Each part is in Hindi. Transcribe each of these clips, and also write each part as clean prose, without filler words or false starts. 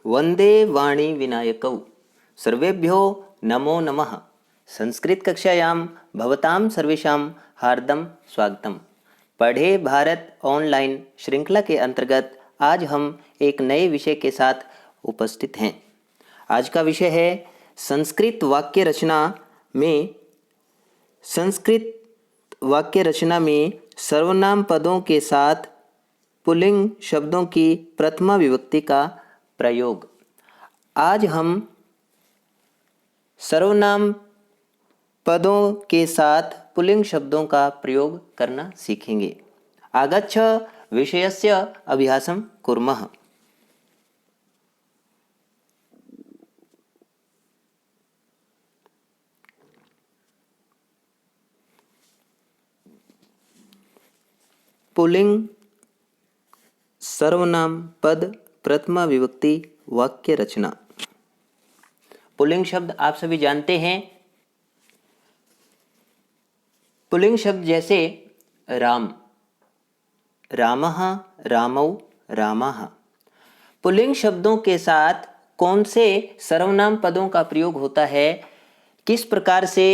वंदे वाणी विनायकौ सर्वेभ्यो नमो नमः। संस्कृत कक्षायां भवतां सर्वेषां हार्दं स्वागतम। पढ़े भारत ऑनलाइन श्रृंखला के अंतर्गत आज हम एक नए विषय के साथ उपस्थित हैं। आज का विषय है संस्कृत वाक्य रचना में सर्वनाम पदों के साथ पुल्लिंग शब्दों की प्रथमा विभक्ति का प्रयोग। आज हम सर्वनाम पदों के साथ पुल्लिंग शब्दों का प्रयोग करना सीखेंगे। आगच्छ विषयस्य अभ्यासं कुर्मः। पुल्लिंग सर्वनाम पद प्रथमा विभक्ति वाक्य रचना। पुल्लिंग शब्द आप सभी जानते हैं। पुल्लिंग शब्द जैसे राम, रामः, रामौ, रामाः। पुल्लिंग शब्दों के साथ कौन से सर्वनाम पदों का प्रयोग होता है, किस प्रकार से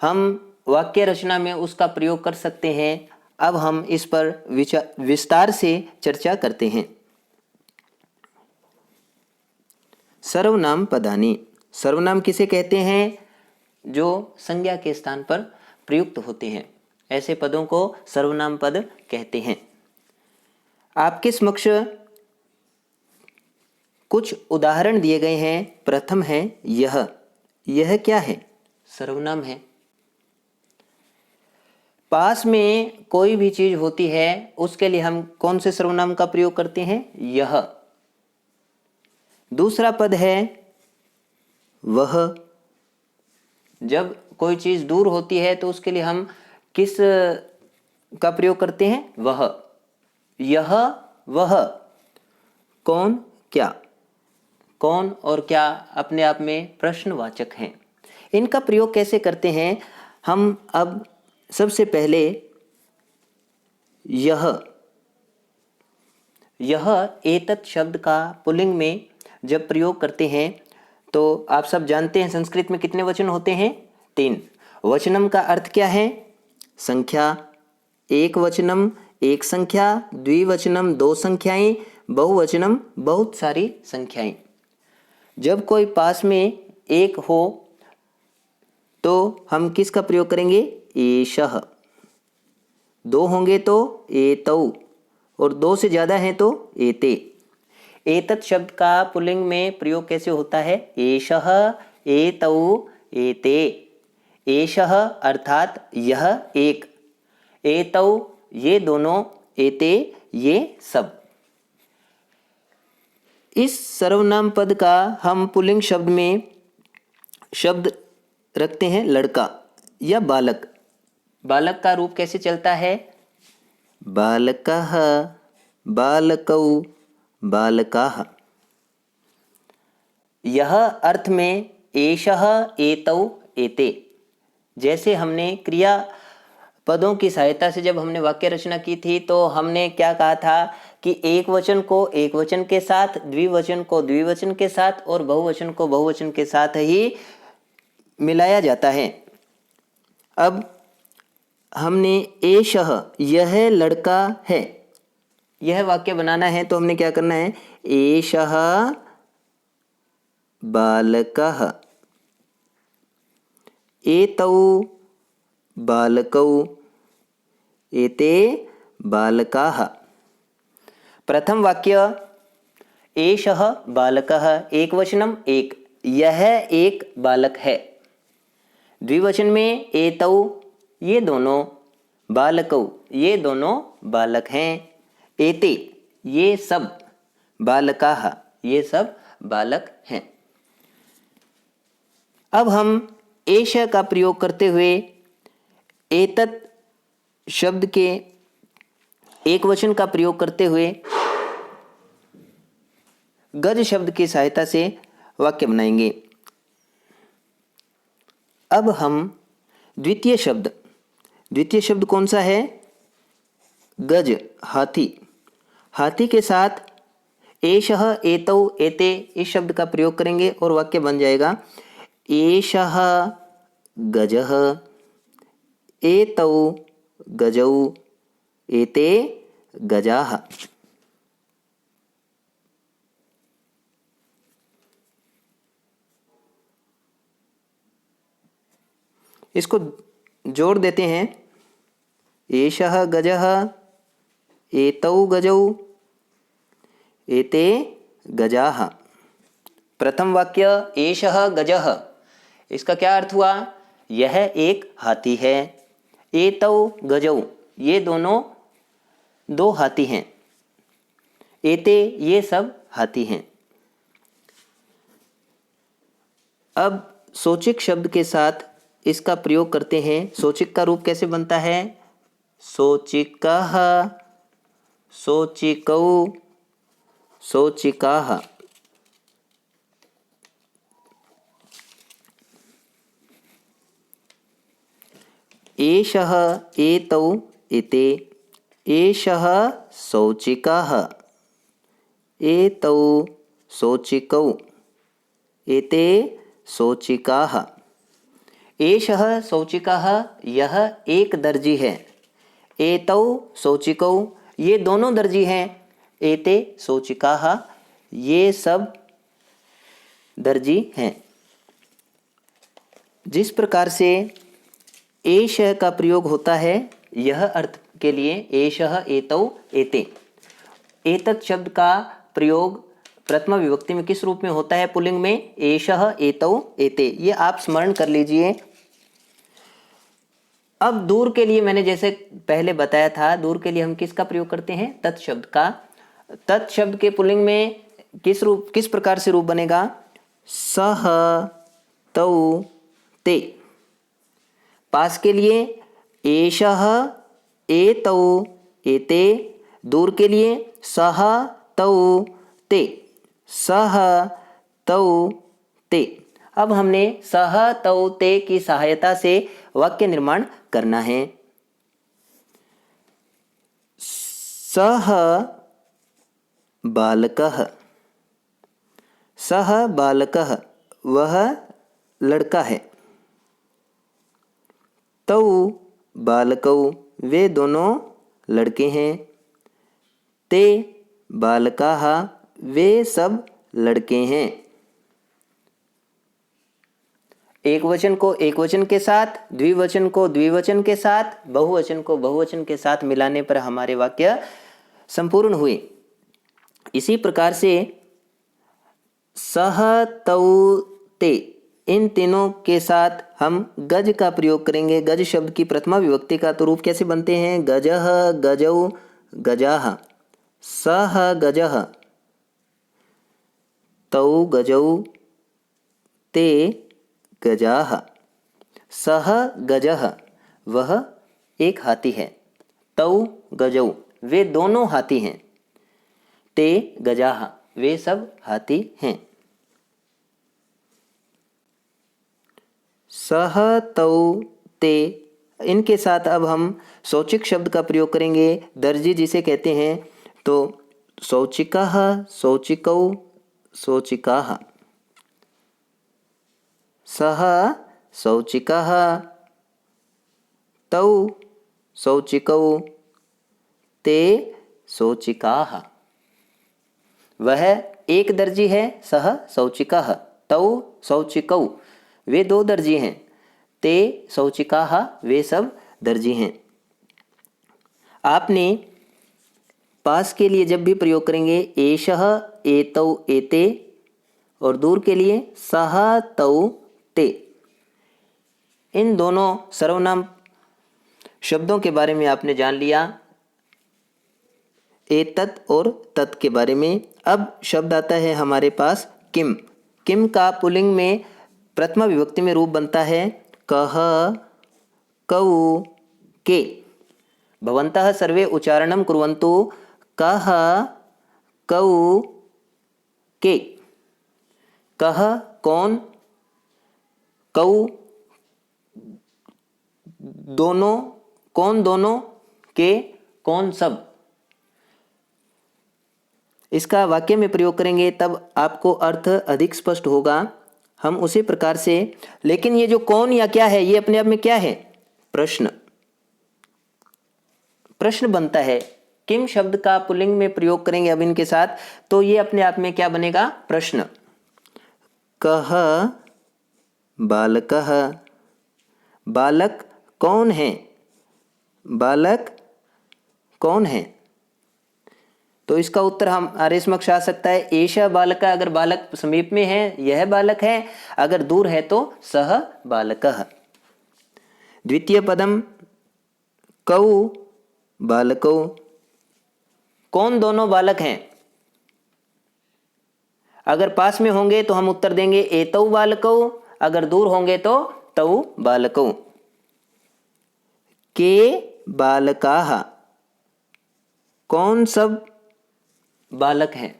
हम वाक्य रचना में उसका प्रयोग कर सकते हैं, अब हम इस पर विस्तार से चर्चा करते हैं। सर्वनाम पदानि। सर्वनाम किसे कहते हैं? जो संज्ञा के स्थान पर प्रयुक्त होते हैं, ऐसे पदों को सर्वनाम पद कहते हैं। आपके समक्ष कुछ उदाहरण दिए गए हैं। प्रथम है यह। यह क्या है? सर्वनाम है। पास में कोई भी चीज होती है उसके लिए हम कौन से सर्वनाम का प्रयोग करते हैं? यह। दूसरा पद है वह। जब कोई चीज दूर होती है तो उसके लिए हम किस का प्रयोग करते हैं? वह। यह, वह। कौन, क्या। कौन और क्या अपने आप में प्रश्नवाचक हैं। इनका प्रयोग कैसे करते हैं हम अब सबसे पहले यह एतत् शब्द का पुल्लिंग में जब प्रयोग करते हैं तो आप सब जानते हैं संस्कृत में कितने वचन होते हैं? 3। वचनम का अर्थ क्या है? संख्या। एक वचनम एक संख्या, द्विवचनम दो संख्याएं, बहुवचनम बहुत सारी संख्याएं। जब कोई पास में एक हो तो हम किसका प्रयोग करेंगे? एषः। दो होंगे तो एतौ, और दो से ज़्यादा हैं तो एते। एतत् शब्द का पुल्लिंग में प्रयोग कैसे होता है? एषः, एतौ, एते। एषः अर्थात यह एक, एतौ ये दोनों, एते ये सब। इस सर्वनाम पद का हम पुल्लिंग शब्द में शब्द रखते हैं लड़का या बालक। बालक का रूप कैसे चलता है? बालकः, बालकौ, बालकाः। यह अर्थ में एषः, एतौ, एते। जैसे हमने क्रिया पदों की सहायता से जब हमने वाक्य रचना की थी तो हमने क्या कहा था कि एक वचन को एक वचन के साथ, द्विवचन को द्विवचन के साथ और बहुवचन को बहुवचन के साथ ही मिलाया जाता है। अब हमने एषः यह लड़का है, यह वाक्य बनाना है तो हमने क्या करना है? एषः बालकः, एतौ बालकौ, एते बालकाः। प्रथम वाक्य एषः बालकः, एक वचनम एक, यह एक बालक है। द्विवचन में एतौ ये दोनों, बालकौ ये दोनों बालक हैं, एते ये सब, बालकाः ये सब बालक हैं। अब हम एष का प्रयोग करते हुए एतत् शब्द के एक वचन का प्रयोग करते हुए गज शब्द की सहायता से वाक्य बनाएंगे। अब हम द्वितीय शब्द कौन सा है? गज, हाथी। हाथी के साथ एषः एतौ एते इस शब्द का प्रयोग करेंगे और वाक्य बन जाएगा एषः गजः एतौ गजौ एते गजाः। इसको जोड़ देते हैं, एषः गजः एतौ गजौ एते गजाः। प्रथम वाक्य एषः गजः, इसका क्या अर्थ हुआ? यह एक हाथी है। एतौ गजौ, ये दोनों दो हाथी हैं। एते, ये सब हाथी हैं। अब सोचिक शब्द के साथ इसका प्रयोग करते हैं। सोचिक का रूप कैसे बनता है? सोचिकः, सोचिकौ, सोचिकाः। एषः एतौ एते, एषः शौचिकः एतौ शौचिकौ एते शौचिकाः। एषः शौचिकः, यह एक दर्जी है। एतौ शौचिकौ, ये दोनों दर्जी हैं। एते शौचिकाः, ये सब दर्जी हैं। जिस प्रकार से एषः का प्रयोग होता है यह अर्थ के लिए, एषः एतौ एते। एतत् शब्द का प्रयोग प्रथमा विभक्ति में किस रूप में होता है पुल्लिंग में? एषः एतौ एते। ये आप स्मरण कर लीजिए। अब दूर के लिए मैंने जैसे पहले बताया था, दूर के लिए हम किसका प्रयोग करते हैं? तत् शब्द का। तत् शब्द के पुल्लिंग में किस प्रकार से रूप बनेगा? सह तौ ते। पास के लिए एषः एतौ एते, दूर के लिए सह तौ ते, सह तौ ते। अब हमने सह तौ ते की सहायता से वाक्य निर्माण करना है। सह बालकः, सह बालकः, वह लड़का है। तौ बालकौ, वे दोनों लड़के हैं। ते बालकाः, वे सब लड़के हैं। एक वचन को एक वचन के साथ, द्विवचन को द्विवचन के साथ, बहुवचन को बहुवचन के साथ मिलाने पर हमारे वाक्य संपूर्ण हुए। इसी प्रकार से सह तौ ते, इन तीनों के साथ हम गज का प्रयोग करेंगे। गज शब्द की प्रथमा विभक्ति का तो रूप कैसे बनते हैं? गजः गजौ गजाः, सह गजः तौ गजौ ते गजाः। सह गजः, वह एक हाथी है। तौ गजौ, वे दोनों हाथी हैं। ते गजाः, वे सब हाथी हैं। सह तौ ते, इनके साथ अब हम शौचिक शब्द का प्रयोग करेंगे। दर्जी जिसे कहते हैं, तो शौचिकः शौचिकौ शौचिकाः। सह शौचिकः तौ शौचिकौ ते शौचिकाः। वह एक दर्जी है, सह शौचिकः, तौ शौचिकौ, वे दो दर्जी हैं। ते शौचिकाः, वे सब दर्जी हैं। आपने पास के लिए जब भी प्रयोग करेंगे एषः एतौ एते, और दूर के लिए सह तौ ते, इन दोनों सर्वनाम शब्दों के बारे में आपने जान लिया, एतत् और तत् के बारे में। अब शब्द आता है हमारे पास किम। किम का पुल्लिंग में प्रथमा विभक्ति में रूप बनता है कः कौ के। भवन्तः सर्वे उच्चारणं कुर्वन्तु। कः कौ के। कः कौन, कौ दोनों, कौन दोनों, के कौन सब। इसका वाक्य में प्रयोग करेंगे तब आपको अर्थ अधिक स्पष्ट होगा। हम उसी प्रकार से, लेकिन ये जो कौन या क्या है ये अपने आप में क्या है? प्रश्न। प्रश्न बनता है। किम शब्द का पुल्लिंग में प्रयोग करेंगे अब इनके साथ, तो ये अपने आप में क्या बनेगा? प्रश्न। कह बालकः, बालक कौन है? बालक कौन है? तो इसका उत्तर हमारे समक्ष आ सकता है एषः बालकः। अगर बालक समीप में है यह बालक है, अगर दूर है तो सः बालकः। द्वितीय पदम कौ बालकौ, कौन दोनों बालक हैं? अगर पास में होंगे तो हम उत्तर देंगे एतौ बालकौ, अगर दूर होंगे तो तौ बालकौ। के बालकाः, कौन सब बालक हैं?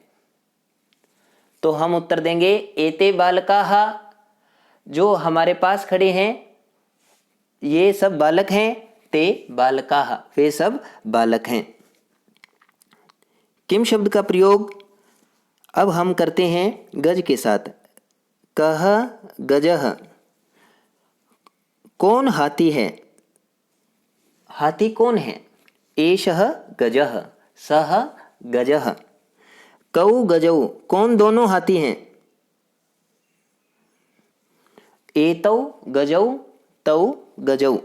तो हम उत्तर देंगे एते बालकाः, जो हमारे पास खड़े हैं ये सब बालक हैं। ते बालकाः, वे सब बालक हैं। किम शब्द का प्रयोग अब हम करते हैं गज के साथ। कह गजः, कौन हाथी है? हाथी कौन है? एषः गजः, सः गजः। कौ गजौ, कौन दोनों हाथी हैं? एतौ गजौ, तौ गजौ।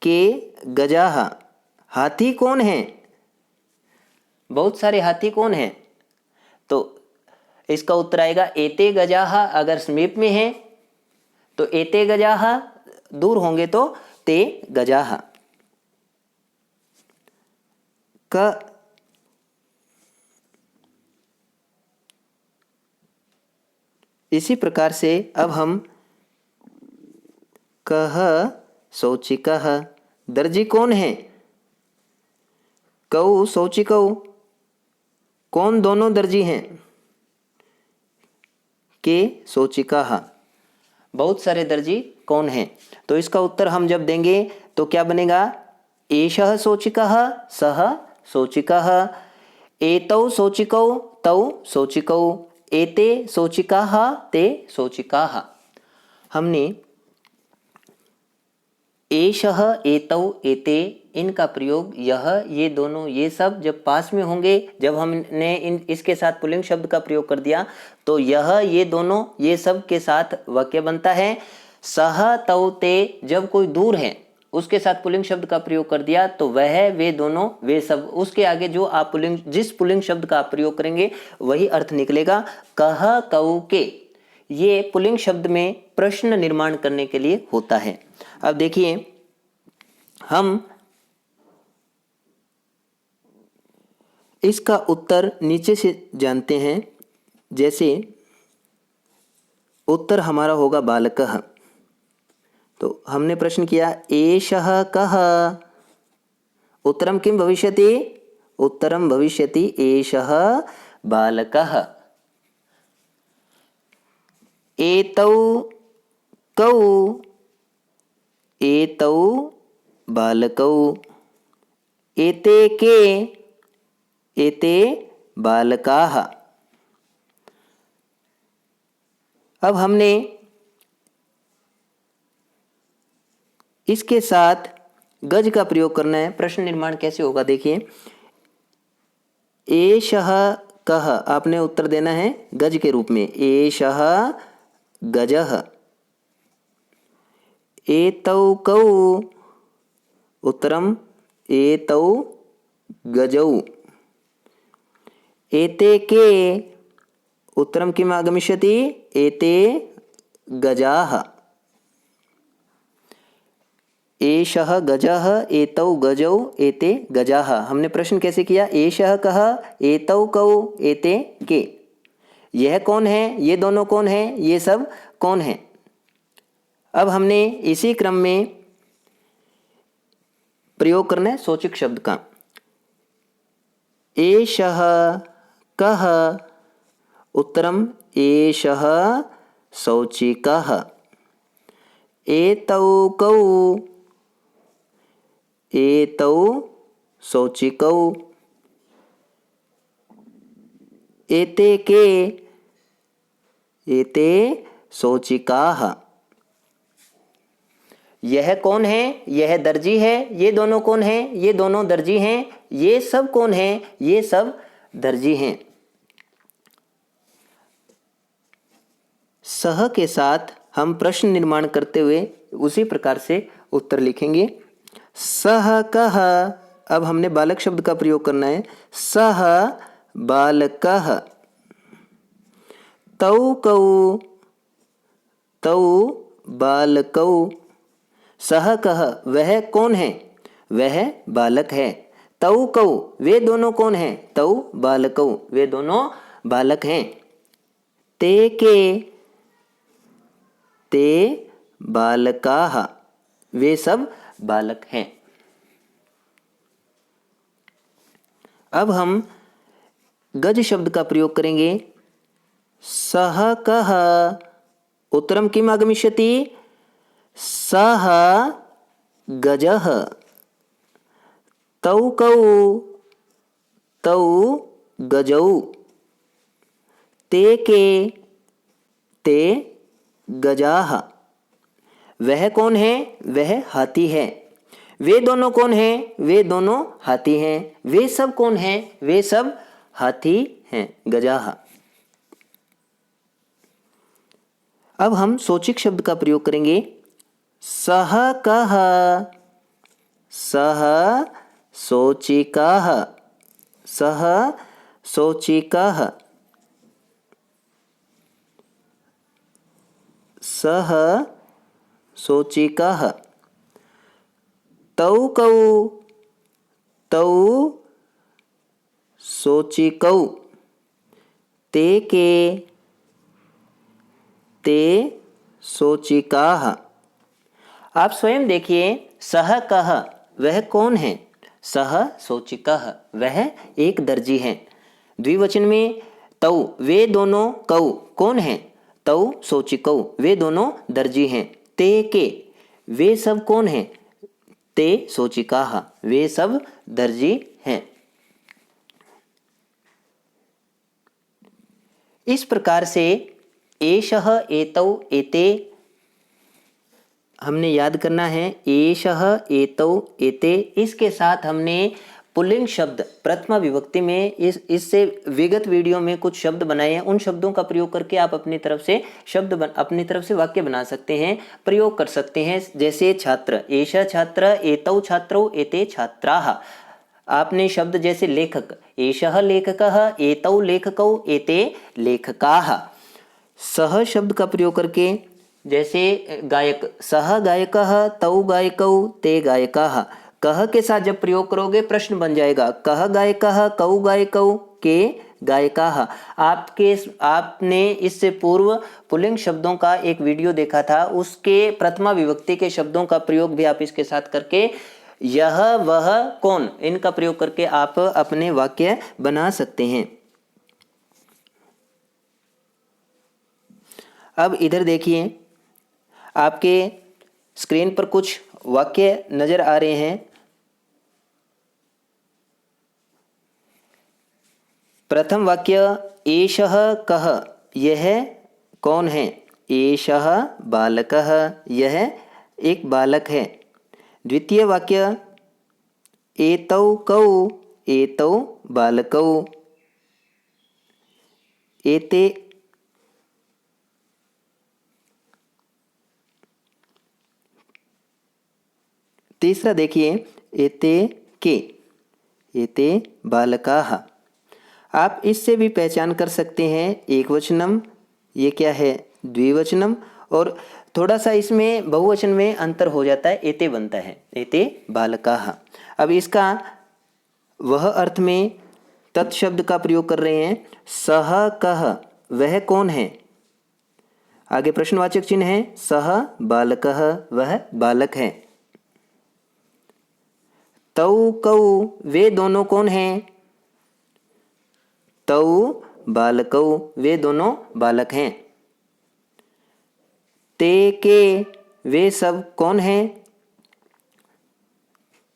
के गजाः, हाथी कौन है? बहुत सारे हाथी कौन हैं? तो इसका उत्तर आएगा एते गजाः, अगर समीप में है तो एते गजाः, दूर होंगे तो ते गजाः। क इसी प्रकार से अब हम कह शौचिकः, दर्जी कौन है? कौ शौचिकौ, कौन दोनों दर्जी हैं? के शौचिकाः, बहुत सारे दर्जी कौन हैं? तो इसका उत्तर हम जब देंगे तो क्या बनेगा? एषः शौचिकः, सः शौचिकः। एतौ शौचिकौ, तौ शौचिकौ। एते शौचिकाः, ते शौचिकाः। हमने एषः, एतौ, एते इनका प्रयोग यह, ये दोनों, ये सब जब पास में होंगे, जब हमने इसके साथ पुल्लिंग शब्द का प्रयोग कर दिया तो यह, ये दोनों, ये सब के साथ वाक्य बनता है। सह तौ ते जब कोई दूर है उसके साथ पुल्लिंग शब्द का प्रयोग कर दिया तो वह, वे दोनों, वे सब, उसके आगे जो आप जिस पुल्लिंग शब्द का आप प्रयोग करेंगे वही अर्थ निकलेगा। कह कौ के, ये पुल्लिंग शब्द में प्रश्न निर्माण करने के लिए होता है। अब देखिए हम इसका उत्तर नीचे से जानते हैं। जैसे उत्तर हमारा होगा बालकः, तो हमने प्रश्न किया एषः कः, उत्तरम किम भविष्यति? उत्तरम भविष्यति एषः बालकः। एतौ कौ, एतौ बालकौ। एते के, एते बालकाः। अब हमने इसके साथ गज का प्रयोग करना है। प्रश्न निर्माण कैसे होगा देखिए, एषः कः, आपने उत्तर देना है गज के रूप में, एषः गजः। एतौ कौ, उत्तरम एतौ गजौ। एते के, उत्तरम किम आगमिष्यति? एते गजाः। एषः गजः, एतौ गजौ, एते गजाः। हमने प्रश्न कैसे किया? एषः कः, एतौ कौ, एते के। यह कौन है? ये दोनों कौन है? ये सब कौन है? अब हमने इसी क्रम में प्रयोग करना है सूचक शब्द का। एषः कः, उत्तरम एषः शौचिकः। एतौ कौ, एतौ शौचिकौ। एते के, एते शौचिकाः। यह कौन है? यह दर्जी है। ये दोनों कौन हैं? ये दोनों दर्जी हैं। ये सब कौन हैं? ये सब दर्जी हैं। सह के साथ हम प्रश्न निर्माण करते हुए उसी प्रकार से उत्तर लिखेंगे। सह कः, अब हमने बालक शब्द का प्रयोग करना है। सह बालकः। तौ कौ, तौ बालकौ। सह कः, वह कौन है? वह बालक है। तौ कौ, वे दोनों कौन हैं? तौ बालकौ, वे दोनों बालक हैं। ते के, ते बालकाः, वे सब बालक हैं। अब हम गज शब्द का प्रयोग करेंगे। सह कः, उत्तरम किम आगमिष्यति? सह गजः। तौ कौ, तौ गजौ। ते के, ते गजाः। वह कौन है? वह हाथी है। वे दोनों कौन हैं? वे दोनों हाथी हैं। वे सब कौन हैं? वे सब हाथी हैं, गजाः। अब हम सूचिक शब्द का प्रयोग करेंगे। सह कः, सह शौचिकाः। सह शौचिकाः। सह शौचिकाः। तौ कौ, तौ शौचिकौ। ते के, ते शौचिकाः। आप स्वयं देखिए, सह कः, वह कौन है? सह शौचिकः, वह एक दर्जी है। द्विवचन में तौ, वे दोनों कौ कौन हैं? तौ शौचिकौ, वे दोनों दर्जी हैं। ते के, वे सब कौन हैं? ते शौचिकाः, वे सब दर्जी हैं। इस प्रकार से एषः, एतौ, एते हमने याद करना है। एषः, एतौ, एते, इसके साथ हमने पुल्लिंग शब्द प्रथमा विभक्ति में इससे विगत वीडियो में कुछ शब्द बनाए हैं। उन शब्दों का प्रयोग करके आप अपनी तरफ से अपनी तरफ से वाक्य बना सकते हैं, प्रयोग कर सकते हैं। जैसे छात्र, एषः छात्र, एतौ छात्रौ, एते छात्राः। आपने शब्द जैसे लेखक, एषः लेखकः, एतौ लेखकौ, एते लेखकाः। सह शब्द का प्रयोग करके जैसे गायक, सह गायकः, तौ गायकौ, ते गायकाः। कह के साथ जब प्रयोग करोगे प्रश्न बन जाएगा। कह गायकः, कौ गायकौ, के गायकाः। आपने इससे पूर्व पुल्लिंग शब्दों का एक वीडियो देखा था, उसके प्रथमा विभक्ति के शब्दों का प्रयोग भी आप इसके साथ करके यह, वह, कौन, इनका प्रयोग करके आप अपने वाक्य बना सकते हैं। अब इधर देखिए, आपके स्क्रीन पर कुछ वाक्य नजर आ रहे हैं। प्रथम वाक्य, एषः कः, यह कौन है? एषः बालकः, यह एक बालक है। द्वितीय वाक्य, एतौ कौ, एतौ बालकौ, एते। तीसरा देखिए, एते के, एते बालकाः। आप इससे भी पहचान कर सकते हैं एक वचनम, ये क्या है? द्विवचनम। और थोड़ा सा इसमें बहुवचन में अंतर हो जाता है, एते बनता है, एते बालकाः। अब इसका वह अर्थ में तत्शब्द का प्रयोग कर रहे हैं। सह कः, वह कौन है? आगे प्रश्नवाचक चिन्ह है। सह बालकः, वह बालक है। तौ कौ, वे दोनों कौन हैं? तौ बालकौ, वे दोनों बालक हैं। ते के, वे सब कौन हैं?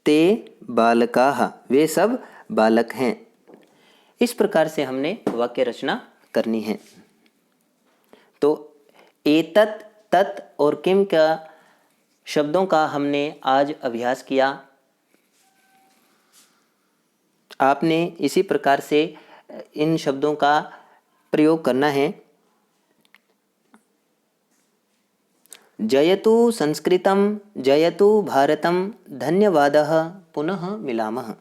ते बालकाः, वे सब बालक हैं। इस प्रकार से हमने वाक्य रचना करनी है। तो एतत्, तत् और किम का शब्दों का हमने आज अभ्यास किया। आपने इसी प्रकार से इन शब्दों का प्रयोग करना है। जयतु संस्कृतं, जयतु भारतं, धन्यवादः, पुनः मिलामः।